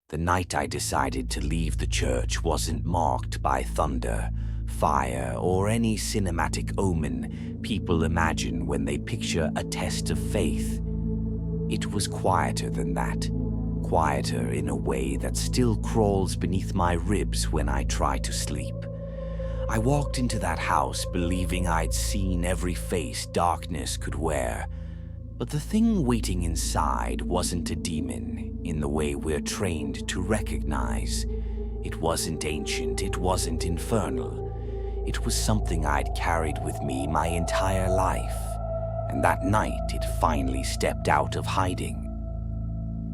The night I decided to leave the church wasn't marked by thunder, fire, or any cinematic omen people imagine when they picture a test of faith. It was quieter than that. Quieter in a way that still crawls beneath my ribs when I try to sleep. I walked into that house believing I'd seen every face darkness could wear. But the thing waiting inside wasn't a demon in the way we're trained to recognize. It wasn't ancient, it wasn't infernal. It was something I'd carried with me my entire life. And that night it finally stepped out of hiding.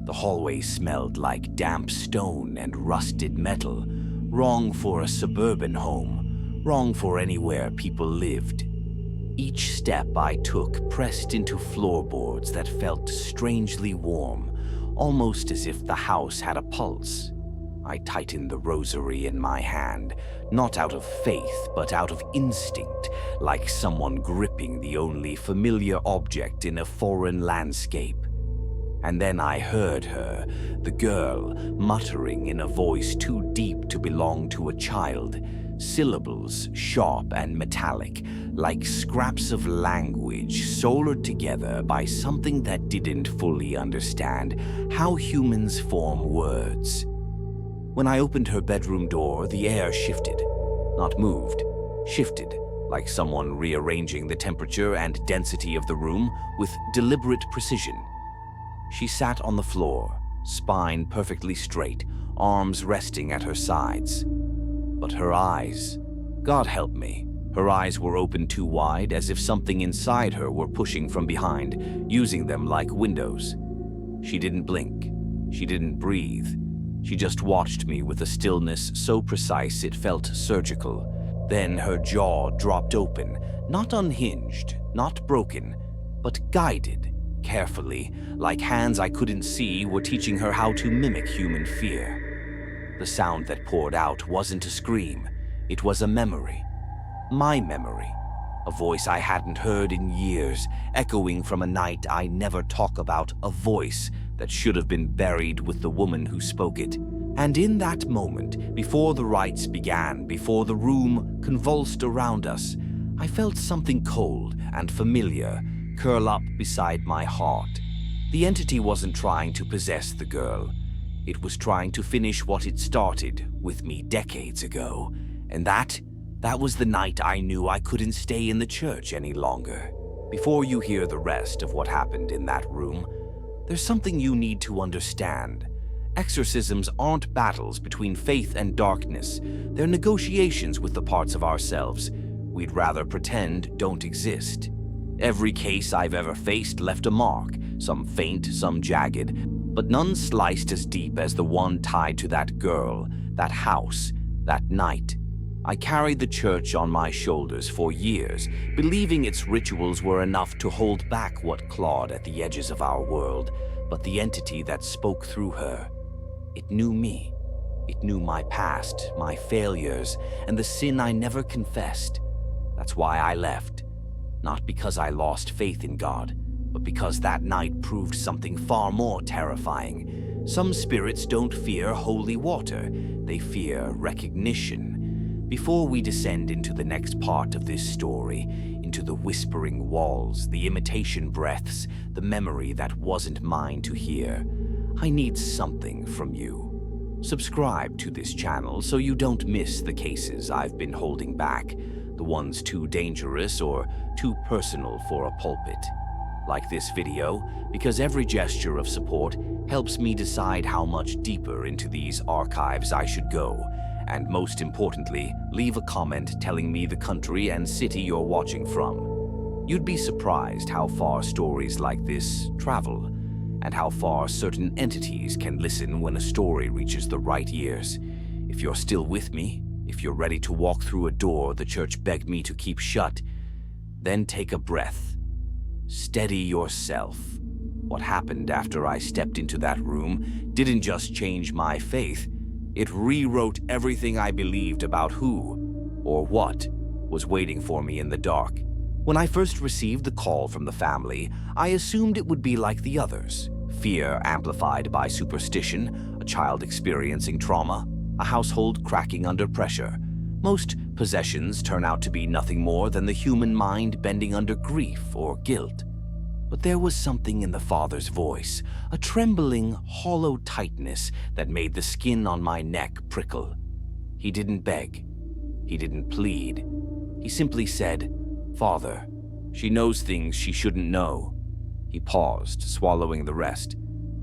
The hallway smelled like damp stone and rusted metal, wrong for a suburban home, wrong for anywhere people lived. Each step I took pressed into floorboards that felt strangely warm, almost as if the house had a pulse. I tightened the rosary in my hand, not out of faith, but out of instinct, like someone gripping the only familiar object in a foreign landscape. And then I heard her, the girl, muttering in a voice too deep to belong to a child, syllables sharp and metallic, like scraps of language soldered together by something that didn't fully understand how humans form words. When I opened her bedroom door, the air shifted, not moved, shifted, like someone rearranging the temperature and density of the room with deliberate precision. She sat on the floor, spine perfectly straight, arms resting at her sides. But her eyes, God help me, her eyes were open too wide, as if something inside her were pushing from behind, using them like windows. She didn't blink. She didn't breathe. She just watched me with a stillness so precise it felt surgical. Then her jaw dropped open, not unhinged, not broken, but guided, carefully, like hands I couldn't see were teaching her how to mimic human fear. The sound that poured out wasn't a scream. It was a memory. My memory. A voice I hadn't heard in years, echoing from a night I never talk about, a voice that should have been buried with the woman who spoke it. And in that moment, before the rites began, before the room convulsed around us, I felt something cold and familiar curl up beside my heart. The entity wasn't trying to possess the girl. It was trying to finish what it started with me decades ago. And that was the night I knew I couldn't stay in the church any longer. Before you hear the rest of what happened in that room, there's something you need to understand. Exorcisms aren't battles between faith and darkness. They're negotiations with the parts of ourselves we'd rather pretend don't exist. Every case I've ever faced left a mark, some faint, some jagged, but none sliced as deep as the one tied to that girl, that house, that night. I carried the church on my shoulders for years, believing its rituals were enough to hold back what clawed at the edges of our world, but the entity that spoke through her, it knew me. It knew my past, my failures, and the sin I never confessed. That's why I left. Not because I lost faith in God, but because that night proved something far more terrifying. Some spirits don't fear holy water, they fear recognition. Before we descend into the next part of this story, into the whispering walls, the imitation breaths, the memory that wasn't mine to hear, I need something from you. Subscribe to this channel so you don't miss the cases I've been holding back, the ones too dangerous or too personal for a pulpit. Like this video, because every gesture of support helps me decide how much deeper into these archives I should go, and most importantly, leave a comment telling me the country and city you're watching from. You'd be surprised how far stories like this travel, and how far certain entities can listen when a story reaches the right ears. If you're still with me, if you're ready to walk through a door the church begged me to keep shut, then take a breath. Steady yourself. What happened after I stepped into that room didn't just change my faith, it rewrote everything I believed about who, or what, was waiting for me in the dark. When I first received the call from the family, I assumed it would be like the others. Fear amplified by superstition, a child experiencing trauma, a household cracking under pressure. Most possessions turn out to be nothing more than the human mind bending under grief or guilt. But there was something in the father's voice, a trembling, hollow tightness that made the skin on my neck prickle. He didn't beg. He didn't plead. He simply said, "Father, she knows things she shouldn't know." He paused, swallowing the rest.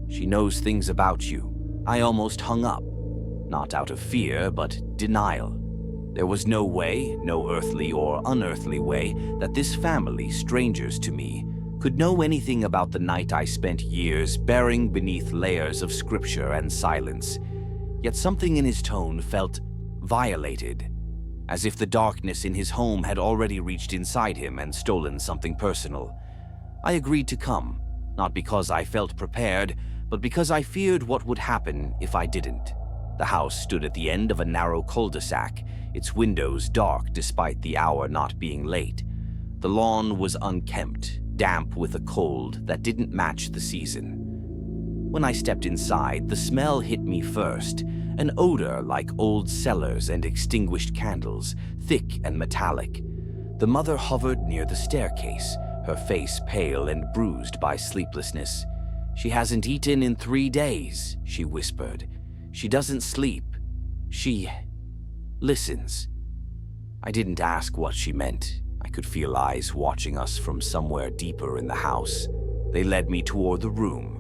"She knows things about you." I almost hung up, not out of fear, but denial. There was no way, no earthly or unearthly way, that this family, strangers to me, could know anything about the night I spent years burying beneath layers of scripture and silence. Yet something in his tone felt violated, as if the darkness in his home had already reached inside him and stolen something personal. I agreed to come, not because I felt prepared, but because I feared what would happen if I didn't. The house stood at the end of a narrow cul-de-sac, its windows dark despite the hour not being late. The lawn was unkempt, damp with a cold that didn't match the season. When I stepped inside, the smell hit me first, an odor like old cellars and extinguished candles, thick and metallic. The mother hovered near the staircase, her face pale and bruised by sleeplessness. "She hasn't eaten in 3 days," she whispered. "She doesn't sleep. She listens." I didn't ask what she meant. I could feel eyes watching us from somewhere deeper in the house. They led me toward the room.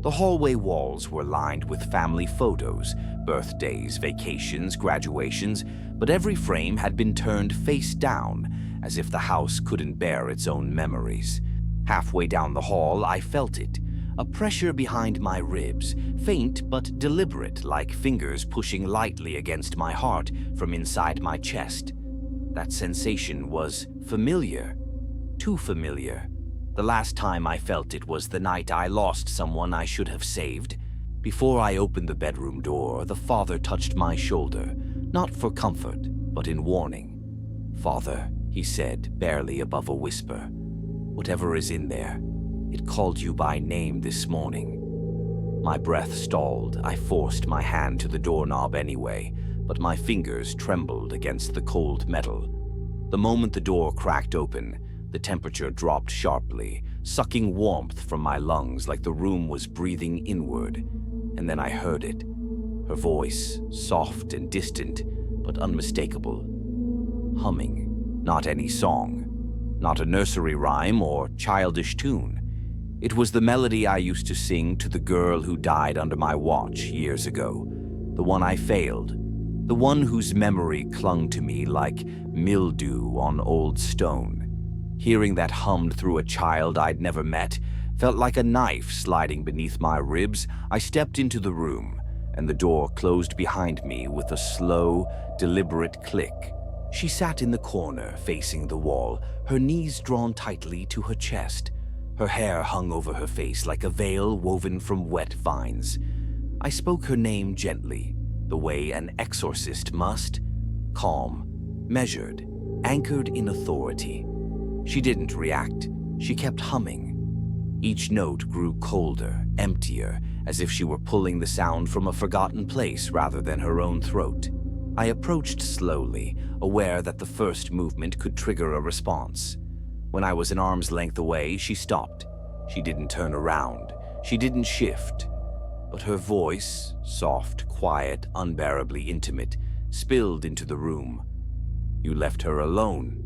The hallway walls were lined with family photos, birthdays, vacations, graduations, but every frame had been turned face down, as if the house couldn't bear its own memories. Halfway down the hall, I felt it. A pressure behind my ribs, faint but deliberate, like fingers pushing lightly against my heart from inside my chest. That sensation was familiar, too familiar. The last time I felt it was the night I lost someone I should have saved. Before I opened the bedroom door, the father touched my shoulder, not for comfort, but in warning. "Father," he said, barely above a whisper, "whatever is in there, it called you by name this morning." My breath stalled. I forced my hand to the doorknob anyway, but my fingers trembled against the cold metal. The moment the door cracked open, the temperature dropped sharply, sucking warmth from my lungs like the room was breathing inward. And then I heard it. Her voice, soft and distant, but unmistakable. Humming, not any song, not a nursery rhyme or childish tune. It was the melody I used to sing to the girl who died under my watch years ago, the one I failed, the one whose memory clung to me like mildew on old stone. Hearing that hummed through a child I'd never met felt like a knife sliding beneath my ribs. I stepped into the room, and the door closed behind me with a slow, deliberate click. She sat in the corner, facing the wall, her knees drawn tightly to her chest. Her hair hung over her face like a veil woven from wet vines. I spoke her name gently, the way an exorcist must, calm, measured, anchored in authority. She didn't react. She kept humming. Each note grew colder, emptier, as if she were pulling the sound from a forgotten place rather than her own throat. I approached slowly, aware that the first movement could trigger a response. When I was an arm's length away, she stopped. She didn't turn around. She didn't shift. But her voice, soft, quiet, unbearably intimate, spilled into the room. "You left her alone."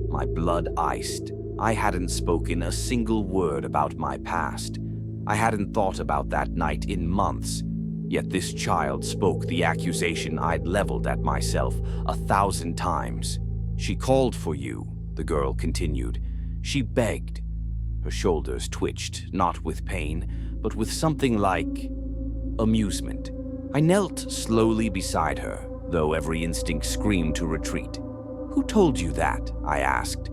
My blood iced. I hadn't spoken a single word about my past. I hadn't thought about that night in months. Yet this child spoke the accusation I'd leveled at myself 1,000 times. "She called for you," the girl continued. "She begged." Her shoulders twitched, not with pain, but with something like amusement. I knelt slowly beside her, though every instinct screamed to retreat. "Who told you that?" I asked.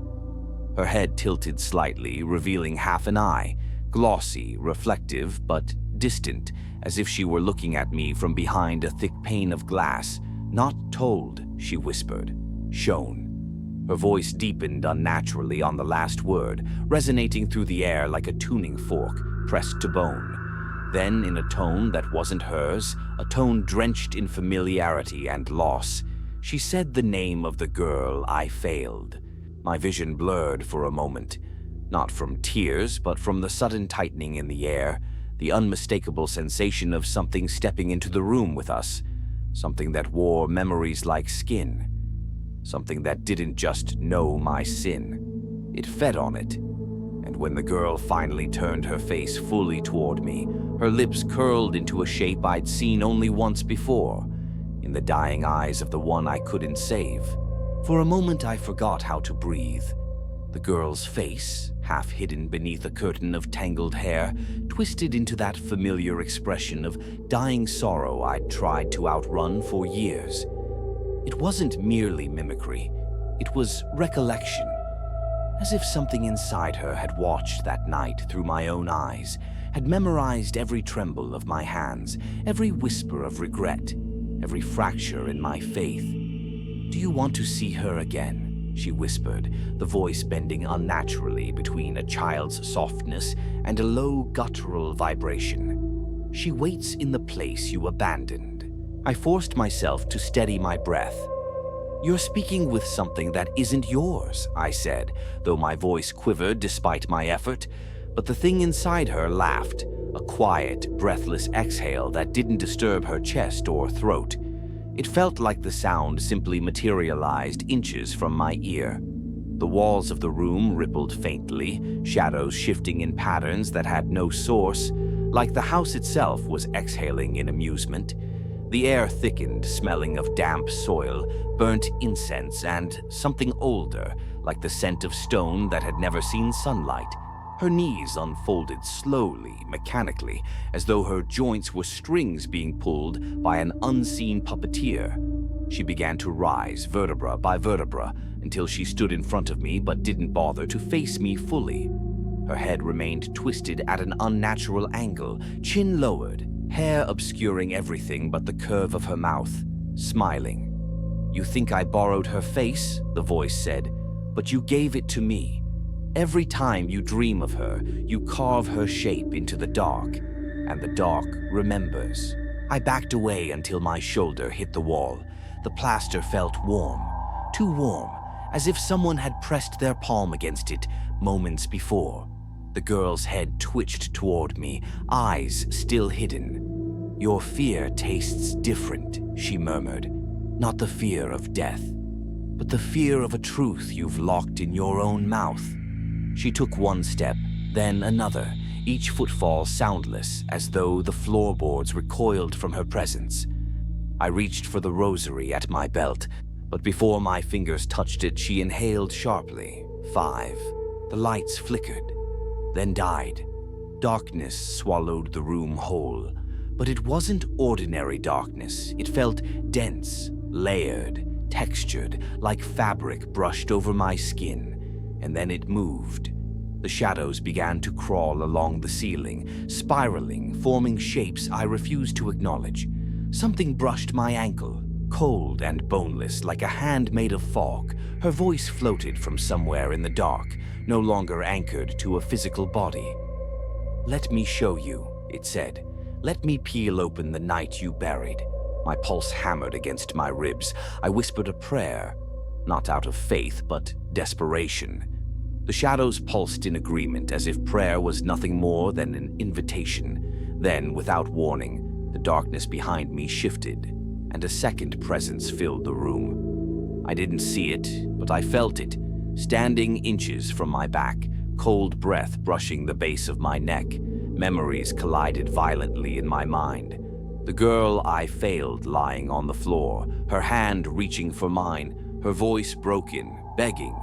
Her head tilted slightly, revealing half an eye, glossy, reflective, but distant, as if she were looking at me from behind a thick pane of glass. "Not told," she whispered. "Shown." Her voice deepened unnaturally on the last word, resonating through the air like a tuning fork. pressed to bone. Then, in a tone that wasn't hers, a tone drenched in familiarity and loss, she said the name of the girl I failed. My vision blurred for a moment, not from tears, but from the sudden tightening in the air, the unmistakable sensation of something stepping into the room with us, something that wore memories like skin, something that didn't just know my sin. It fed on it. And when the girl finally turned her face fully toward me, her lips curled into a shape I'd seen only once before, in the dying eyes of the one I couldn't save. For a moment I forgot how to breathe. The girl's face, half hidden beneath a curtain of tangled hair, twisted into that familiar expression of dying sorrow I'd tried to outrun for years. It wasn't merely mimicry, it was recollection. As if something inside her had watched that night through my own eyes, had memorized every tremble of my hands, every whisper of regret, every fracture in my faith. "Do you want to see her again?" she whispered, the voice bending unnaturally between a child's softness and a low guttural vibration. "She waits in the place you abandoned." I forced myself to steady my breath. "You're speaking with something that isn't yours," I said, though my voice quivered despite my effort. But the thing inside her laughed, a quiet, breathless exhale that didn't disturb her chest or throat. It felt like the sound simply materialized inches from my ear. The walls of the room rippled faintly, shadows shifting in patterns that had no source, like the house itself was exhaling in amusement. The air thickened, smelling of damp soil, burnt incense, and something older, like the scent of stone that had never seen sunlight. Her knees unfolded slowly, mechanically, as though her joints were strings being pulled by an unseen puppeteer. She began to rise, vertebra by vertebra, until she stood in front of me but didn't bother to face me fully. Her head remained twisted at an unnatural angle, chin lowered, hair obscuring everything but the curve of her mouth, smiling. "You think I borrowed her face?" the voice said, "but you gave it to me. Every time you dream of her, you carve her shape into the dark, and the dark remembers." I backed away until my shoulder hit the wall. The plaster felt warm, too warm, as if someone had pressed their palm against it moments before. The girl's head twitched toward me, eyes still hidden. "Your fear tastes different," she murmured. "Not the fear of death, but the fear of a truth you've locked in your own mouth." She took one step, then another, each footfall soundless, as though the floorboards recoiled from her presence. I reached for the rosary at my belt, but before my fingers touched it, she inhaled sharply. 5. The lights flickered, then died. Darkness swallowed the room whole, but it wasn't ordinary darkness. It felt dense, layered, textured, like fabric brushed over my skin. And then it moved. The shadows began to crawl along the ceiling, spiraling, forming shapes I refused to acknowledge. Something brushed my ankle, cold and boneless, like a hand made of fog. Her voice floated from somewhere in the dark, no longer anchored to a physical body. "Let me show you," it said. "Let me peel open the night you buried." My pulse hammered against my ribs. I whispered a prayer, not out of faith, but desperation. The shadows pulsed in agreement, as if prayer was nothing more than an invitation. Then, without warning, the darkness behind me shifted, and a second presence filled the room. I didn't see it, but I felt it, standing inches from my back, cold breath brushing the base of my neck. Memories collided violently in my mind. The girl I failed lying on the floor, her hand reaching for mine, her voice broken, begging.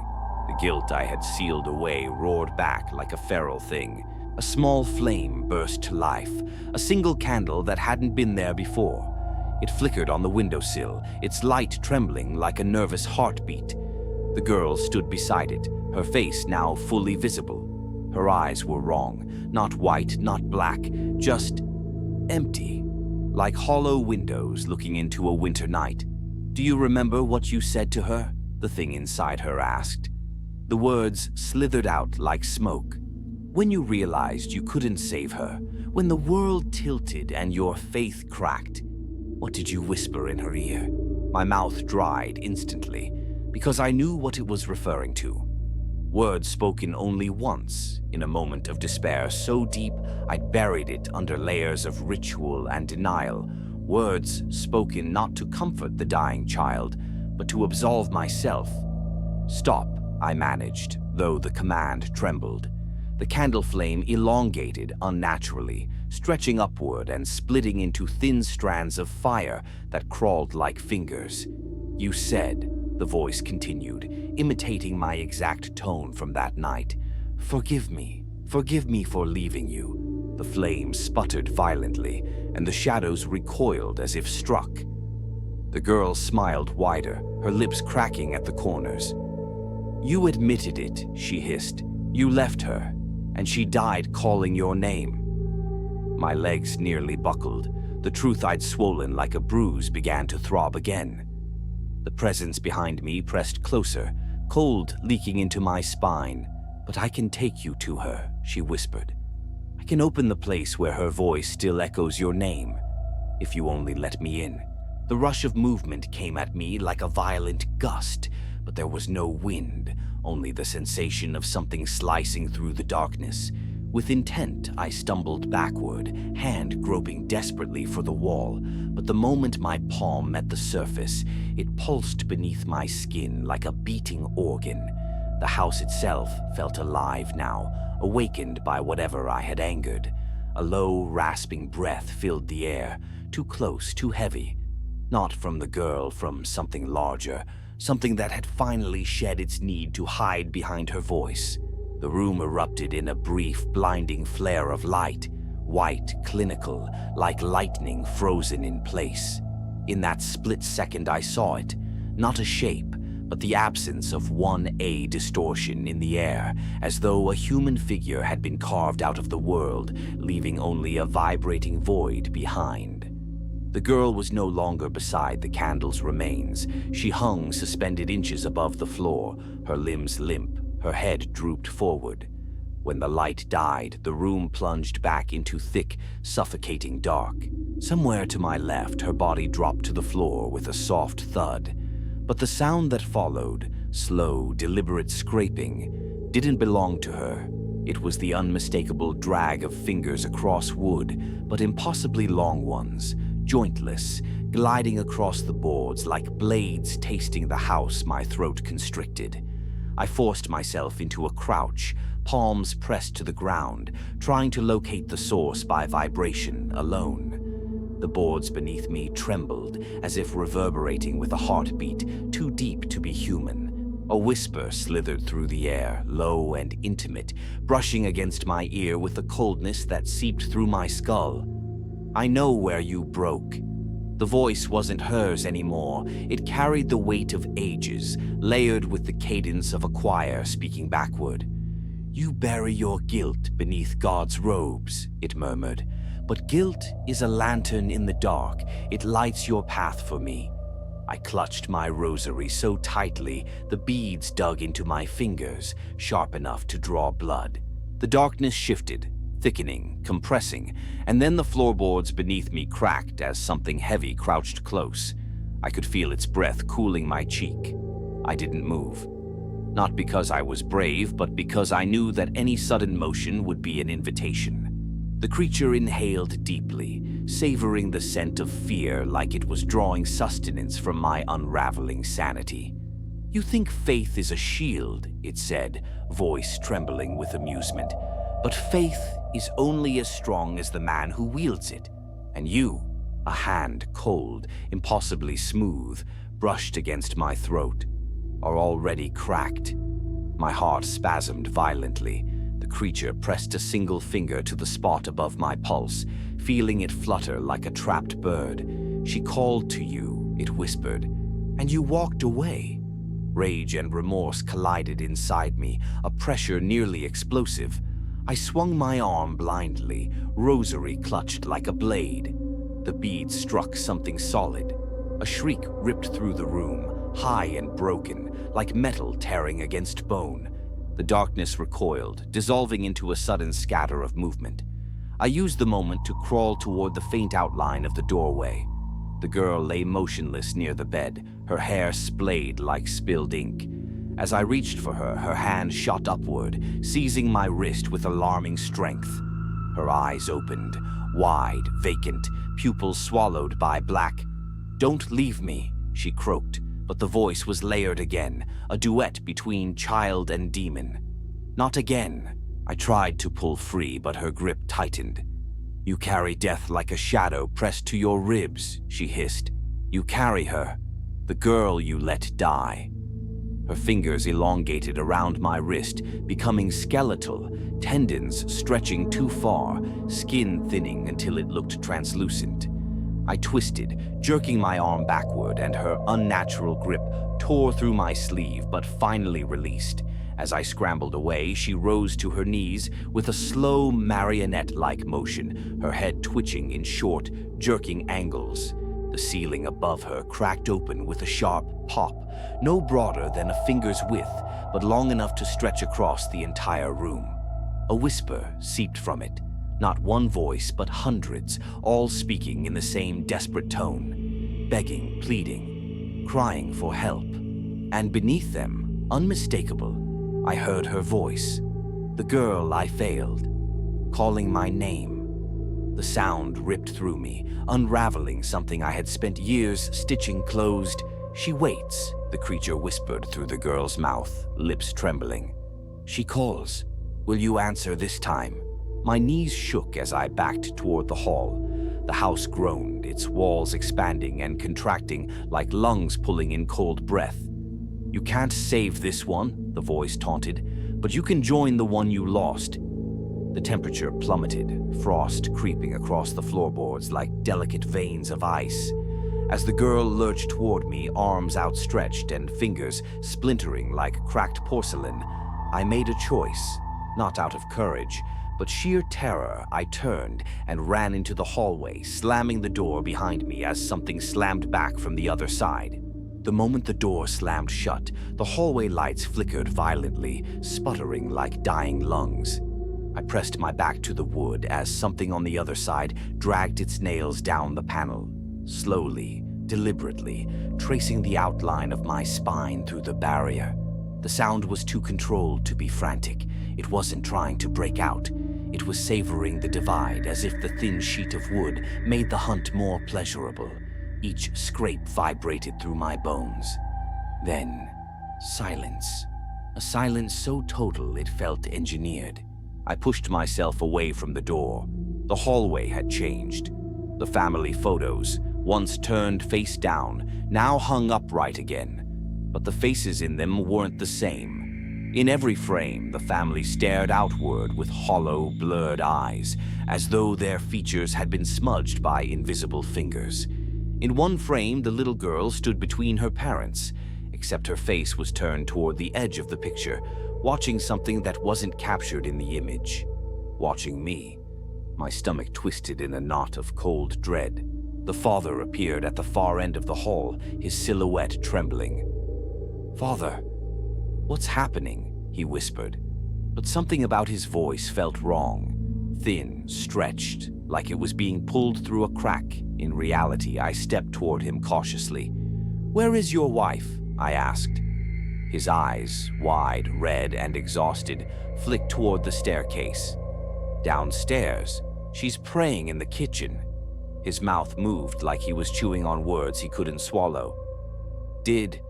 The guilt I had sealed away roared back like a feral thing. A small flame burst to life, a single candle that hadn't been there before. It flickered on the windowsill, its light trembling like a nervous heartbeat. The girl stood beside it, her face now fully visible. Her eyes were wrong, not white, not black, just empty, like hollow windows looking into a winter night. "Do you remember what you said to her?" the thing inside her asked. The words slithered out like smoke. When you realized you couldn't save her, when the world tilted and your faith cracked, what did you whisper in her ear? My mouth dried instantly, because I knew what it was referring to. Words spoken only once, in a moment of despair so deep I'd buried it under layers of ritual and denial. Words spoken not to comfort the dying child, but to absolve myself. "Stop," I managed, though the command trembled. The candle flame elongated unnaturally, stretching upward and splitting into thin strands of fire that crawled like fingers. "You said," the voice continued, imitating my exact tone from that night, forgive me for leaving you." The flame sputtered violently, and the shadows recoiled as if struck. The girl smiled wider, her lips cracking at the corners. "You admitted it," she hissed. "You left her, and she died calling your name." My legs nearly buckled. The truth I'd swollen like a bruise began to throb again. The presence behind me pressed closer, cold leaking into my spine. "But I can take you to her," she whispered. "I can open the place where her voice still echoes your name, if you only let me in." The rush of movement came at me like a violent gust, but there was no wind, only the sensation of something slicing through the darkness. With intent, I stumbled backward, hand groping desperately for the wall, but the moment my palm met the surface, it pulsed beneath my skin like a beating organ. The house itself felt alive now, awakened by whatever I had angered. A low, rasping breath filled the air, too close, too heavy. Not from the girl, from something larger, something that had finally shed its need to hide behind her voice. The room erupted in a brief, blinding flare of light, white, clinical, like lightning frozen in place. In that split second I saw it, not a shape, but the absence of 1A distortion in the air, as though a human figure had been carved out of the world, leaving only a vibrating void behind. The girl was no longer beside the candle's remains. She hung suspended inches above the floor, her limbs limp, her head drooped forward. When the light died, the room plunged back into thick, suffocating dark. Somewhere to my left, her body dropped to the floor with a soft thud. But the sound that followed, slow, deliberate scraping, didn't belong to her. It was the unmistakable drag of fingers across wood, but impossibly long ones, jointless, gliding across the boards like blades tasting the house my throat constricted. I forced myself into a crouch, palms pressed to the ground, trying to locate the source by vibration alone. The boards beneath me trembled, as if reverberating with a heartbeat too deep to be human. A whisper slithered through the air, low and intimate, brushing against my ear with a coldness that seeped through my skull. "I know where you broke." The voice wasn't hers anymore. It carried the weight of ages, layered with the cadence of a choir speaking backward. "You bury your guilt beneath God's robes," it murmured. "But guilt is a lantern in the dark. It lights your path for me." I clutched my rosary so tightly, the beads dug into my fingers, sharp enough to draw blood. The darkness shifted, thickening, compressing, and then the floorboards beneath me cracked as something heavy crouched close. I could feel its breath cooling my cheek. I didn't move. Not because I was brave, but because I knew that any sudden motion would be an invitation. The creature inhaled deeply, savoring the scent of fear like it was drawing sustenance from my unraveling sanity. "You think faith is a shield," it said, voice trembling with amusement. "But faith is only as strong as the man who wields it. And you," a hand cold, impossibly smooth, brushed against my throat, "are already cracked." My heart spasmed violently. The creature pressed a single finger to the spot above my pulse, feeling it flutter like a trapped bird. "She called to you," it whispered, "and you walked away." Rage and remorse collided inside me, a pressure nearly explosive. I swung my arm blindly, rosary clutched like a blade. The bead struck something solid. A shriek ripped through the room, high and broken, like metal tearing against bone. The darkness recoiled, dissolving into a sudden scatter of movement. I used the moment to crawl toward the faint outline of the doorway. The girl lay motionless near the bed, her hair splayed like spilled ink. As I reached for her, her hand shot upward, seizing my wrist with alarming strength. Her eyes opened, wide, vacant, pupils swallowed by black. "Don't leave me," she croaked, but the voice was layered again, a duet between child and demon. "Not again." I tried to pull free, but her grip tightened. "You carry death like a shadow pressed to your ribs," she hissed. "You carry her, the girl you let die." Her fingers elongated around my wrist, becoming skeletal, tendons stretching too far, skin thinning until it looked translucent. I twisted, jerking my arm backward, and her unnatural grip tore through my sleeve but finally released. As I scrambled away, she rose to her knees with a slow marionette-like motion, her head twitching in short, jerking angles. The ceiling above her cracked open with a sharp pop, no broader than a finger's width, but long enough to stretch across the entire room. A whisper seeped from it, not one voice but hundreds, all speaking in the same desperate tone, begging, pleading, crying for help. And beneath them, unmistakable, I heard her voice, the girl I failed, calling my name. The sound ripped through me, unraveling something I had spent years stitching closed. "She waits," the creature whispered through the girl's mouth, lips trembling. "She calls. Will you answer this time?" My knees shook as I backed toward the hall. The house groaned, its walls expanding and contracting like lungs pulling in cold breath. "You can't save this one," the voice taunted, "but you can join the one you lost." The temperature plummeted, frost creeping across the floorboards like delicate veins of ice. As the girl lurched toward me, arms outstretched and fingers splintering like cracked porcelain, I made a choice, not out of courage, but sheer terror. I turned and ran into the hallway, slamming the door behind me as something slammed back from the other side. The moment the door slammed shut, the hallway lights flickered violently, sputtering like dying lungs. I pressed my back to the wood as something on the other side dragged its nails down the panel, slowly, deliberately, tracing the outline of my spine through the barrier. The sound was too controlled to be frantic. It wasn't trying to break out. It was savoring the divide as if the thin sheet of wood made the hunt more pleasurable. Each scrape vibrated through my bones. Then, silence. A silence so total it felt engineered. I pushed myself away from the door. The hallway had changed. The family photos, once turned face down, now hung upright again. But the faces in them weren't the same. In every frame, the family stared outward with hollow, blurred eyes, as though their features had been smudged by invisible fingers. In one frame, the little girl stood between her parents, except her face was turned toward the edge of the picture, watching something that wasn't captured in the image. Watching me. My stomach twisted in a knot of cold dread. The father appeared at the far end of the hall, his silhouette trembling. "Father, what's happening?" he whispered. But something about his voice felt wrong. Thin, stretched, like it was being pulled through a crack. In reality, I stepped toward him cautiously. "Where is your wife?" I asked. His eyes, wide, red, and exhausted, flicked toward the staircase. "Downstairs. She's praying in the kitchen." His mouth moved like he was chewing on words he couldn't swallow. Did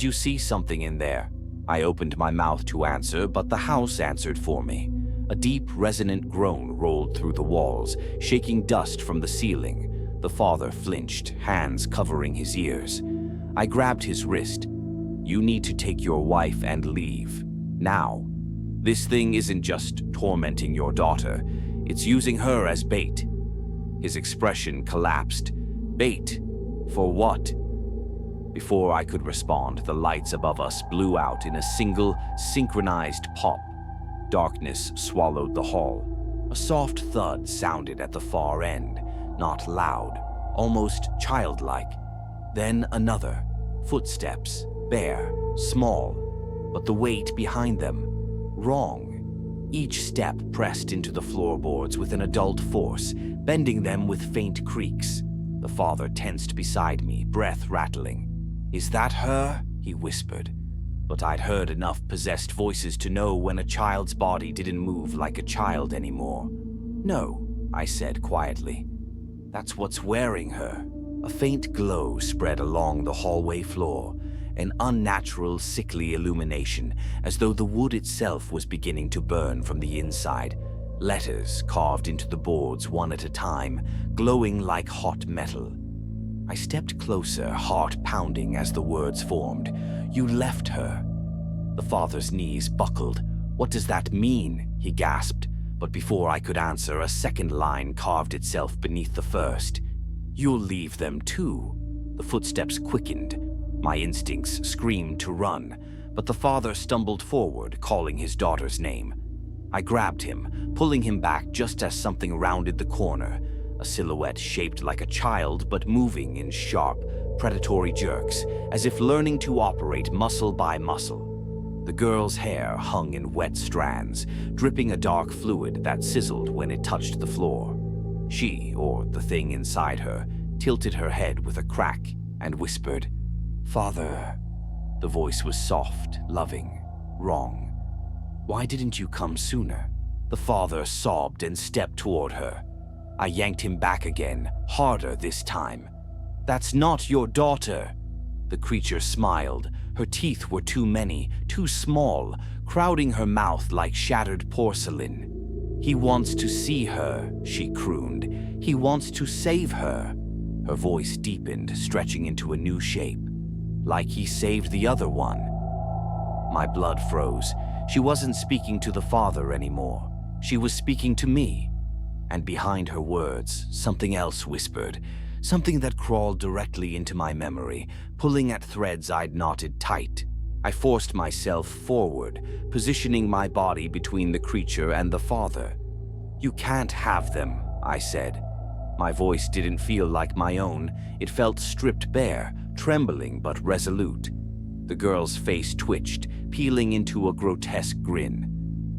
you see something in there?" I opened my mouth to answer, but the house answered for me. A deep, resonant groan rolled through the walls, shaking dust from the ceiling. The father flinched, hands covering his ears. I grabbed his wrist. "You need to take your wife and leave. Now. This thing isn't just tormenting your daughter. It's using her as bait." His expression collapsed. "Bait? For what?" Before I could respond, the lights above us blew out in a single, synchronized pop. Darkness swallowed the hall. A soft thud sounded at the far end, not loud, almost childlike. Then another. Footsteps, bare, small. but the weight behind them, wrong. Each step pressed into the floorboards with an adult force, bending them with faint creaks. The father tensed beside me, breath rattling. "Is that her?" he whispered. But I'd heard enough possessed voices to know when a child's body didn't move like a child anymore. "No," I said quietly. "That's what's wearing her." A faint glow spread along the hallway floor, an unnatural, sickly illumination, as though the wood itself was beginning to burn from the inside. Letters carved into the boards one at a time, glowing like hot metal. I stepped closer, heart pounding as the words formed. "You left her." The father's knees buckled. "What does that mean?" he gasped. But before I could answer, a second line carved itself beneath the first. "You'll leave them too." The footsteps quickened. My instincts screamed to run, but the father stumbled forward, calling his daughter's name. I grabbed him, pulling him back just as something rounded the corner, a silhouette shaped like a child but moving in sharp, predatory jerks, as if learning to operate muscle by muscle. The girl's hair hung in wet strands, dripping a dark fluid that sizzled when it touched the floor. She, or the thing inside her, tilted her head with a crack and whispered, "Father." The voice was soft, loving, wrong. "Why didn't you come sooner?" The father sobbed and stepped toward her. I yanked him back again, harder this time. "That's not your daughter." The creature smiled. Her teeth were too many, too small, crowding her mouth like shattered porcelain. "He wants to see her," she crooned. "He wants to save her." Her voice deepened, stretching into a new shape. "Like he saved the other one." My blood froze. She wasn't speaking to the father anymore. She was speaking to me. And behind her words, something else whispered, something that crawled directly into my memory, pulling at threads I'd knotted tight. I forced myself forward, positioning my body between the creature and the father. "You can't have them," I said. My voice didn't feel like my own. It felt stripped bare, trembling but resolute. The girl's face twitched, peeling into a grotesque grin.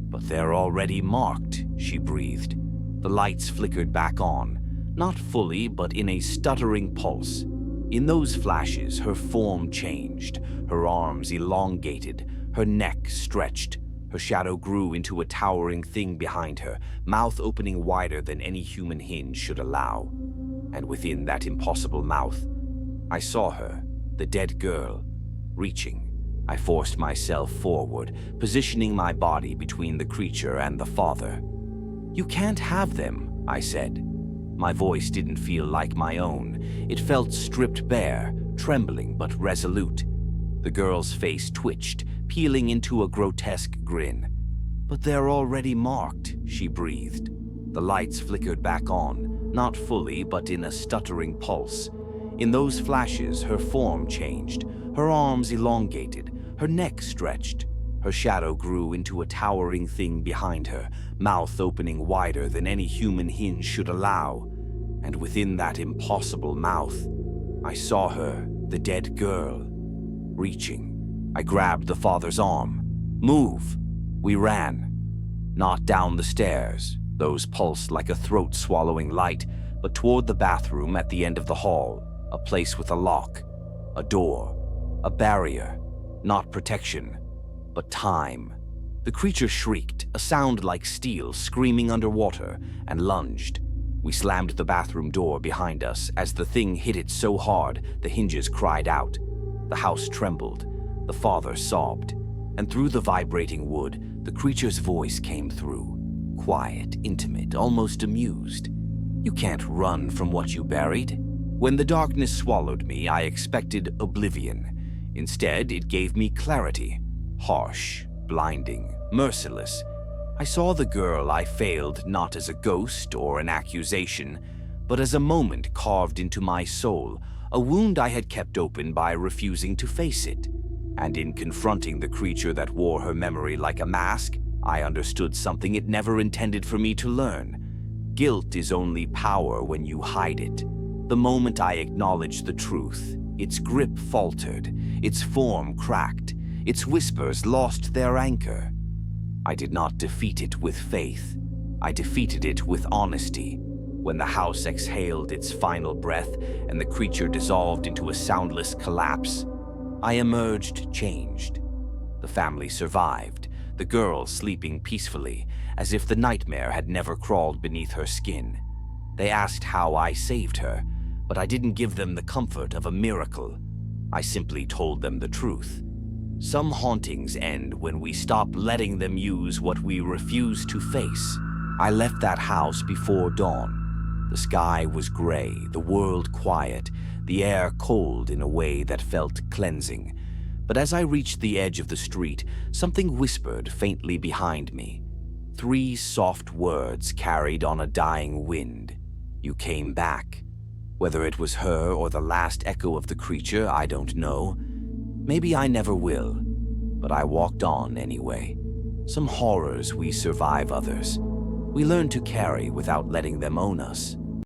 "But they're already marked," she breathed. The lights flickered back on, not fully but in a stuttering pulse. In those flashes, her form changed, her arms elongated, her neck stretched. Her shadow grew into a towering thing behind her, mouth opening wider than any human hinge should allow. And within that impossible mouth, I saw her, the dead girl, reaching. I forced myself forward, positioning my body between the creature and the father. "You can't have them," I said. My voice didn't feel like my own. It felt stripped bare, trembling but resolute. The girl's face twitched, peeling into a grotesque grin. "But they're already marked," she breathed. The lights flickered back on, not fully but in a stuttering pulse. In those flashes, her form changed, her arms elongated, her neck stretched. Her shadow grew into a towering thing behind her, mouth opening wider than any human hinge should allow. And within that impossible mouth, I saw her, the dead girl, reaching. I grabbed the father's arm. "Move!" We ran. Not down the stairs, those pulsed like a throat-swallowing light, but toward the bathroom at the end of the hall, a place with a lock, a door, a barrier, not protection, but time. The creature shrieked, a sound like steel screaming underwater, and lunged. We slammed the bathroom door behind us. As the thing hit it so hard, the hinges cried out. The house trembled. The father sobbed. And through the vibrating wood, the creature's voice came through. Quiet, intimate, almost amused. "You can't run from what you buried." When the darkness swallowed me, I expected oblivion. Instead, it gave me clarity. Harsh, blinding, merciless. I saw the girl I failed not as a ghost or an accusation, but as a moment carved into my soul, a wound I had kept open by refusing to face it. And in confronting the creature that wore her memory like a mask, I understood something it never intended for me to learn. Guilt is only power when you hide it. The moment I acknowledged the truth, its grip faltered, its form cracked, Its whispers lost their anchor. I did not defeat it with faith. I defeated it with honesty. When the house exhaled its final breath and the creature dissolved into a soundless collapse, I emerged changed. The family survived, the girl sleeping peacefully, as if the nightmare had never crawled beneath her skin. They asked how I saved her, but I didn't give them the comfort of a miracle. I simply told them the truth. Some hauntings end when we stop letting them use what we refuse to face. I left that house before dawn. The sky was gray, the world quiet, the air cold in a way that felt cleansing. But as I reached the edge of the street, something whispered faintly behind me. 3 soft words carried on a dying wind. You came back. Whether it was her or the last echo of the creature, I don't know. Maybe I never will. But I walked on anyway. Some horrors we survive others. We learn to carry without letting them own us.